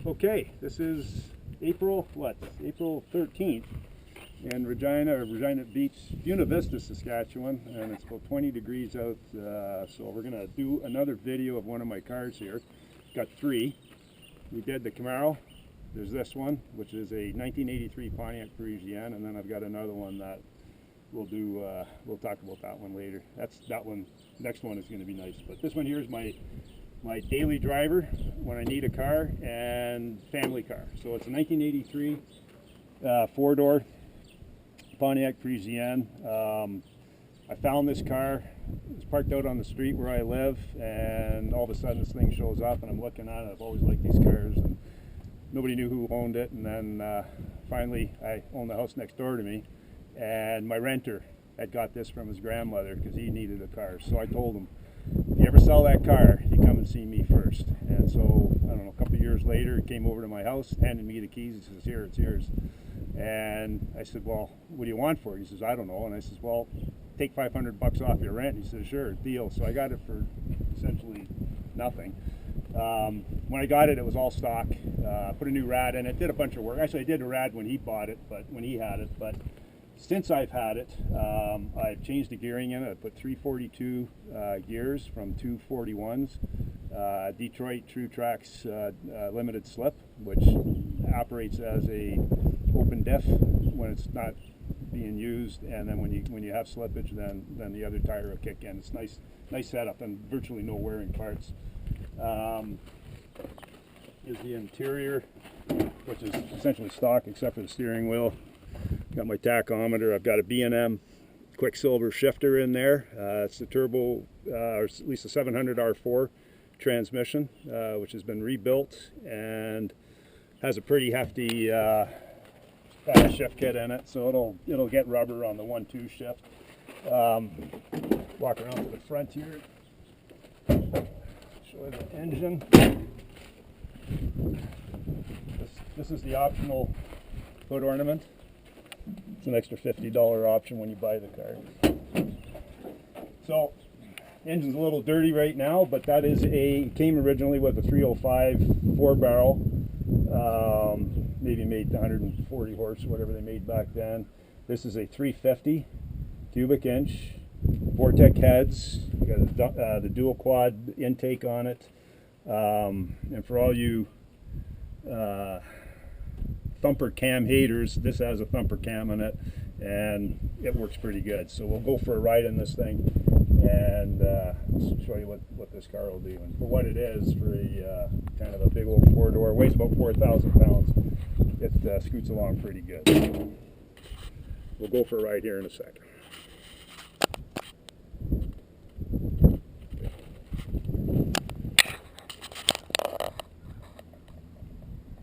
Okay, this is April 13th in Regina Beach, Buena Vista, Saskatchewan, and it's about 20 degrees out, so we're going to do another video of one of my cars here. Got three. We did the Camaro. There's this one, which is a 1983 Pontiac Parisienne, and then I've got another one that we'll do, we'll talk about that one later. That one, next one is going to be nice, but this one here is my daily driver when I need a car and family car. So it's a 1983 four-door Pontiac Parisienne. I found this car. It's parked out on the street where I live, and all of a sudden this thing shows up, and I'm looking at it. I've always liked these cars, and nobody knew who owned it. And then finally, I own the house next door to me, and my renter had got this from his grandmother because he needed a car. So I told him, if you ever sell that car, you come and see me first. And so, I don't know, a couple of years later, he came over to my house, handed me the keys. He says, "Here, it's yours." And I said, "Well, what do you want for it?" He says, "I don't know." And I said, "Well, take $500 off your rent." And he says, "Sure, deal." So I got it for essentially nothing. When I got it, it was all stock. Put a new rad in it, did a bunch of work. Actually, I did a rad when he bought it, but when he had it. But since I've had it, I've changed the gearing in it. I put 342 gears from 241s. Detroit Truetrax limited slip, which operates as a open diff when it's not being used, and then when you have slippage, then the other tire will kick in. It's nice setup and virtually no wearing parts. Is the interior, which is essentially stock except for the steering wheel. Got my tachometer. I've got a B&M Quicksilver shifter in there. It's the turbo, or at least a 700 R4 transmission, which has been rebuilt and has a pretty hefty shift kit in it, so it'll get rubber on the 1-2 shift. Walk around to the front here. Show you the engine. This is the optional hood ornament. It's an extra $50 option when you buy the car. So, engine's a little dirty right now, but that is came originally with a 305 4-barrel, maybe made 140 horse, whatever they made back then. This is a 350 cubic inch, Vortec heads. We got the dual quad intake on it, and for all you Thumper cam haters, this has a Thumper cam in it, and it works pretty good. So we'll go for a ride in this thing, and show you what this car will do. And for what it is, for a kind of a big old four-door, weighs about 4,000 pounds, it scoots along pretty good. We'll go for a ride here in a second.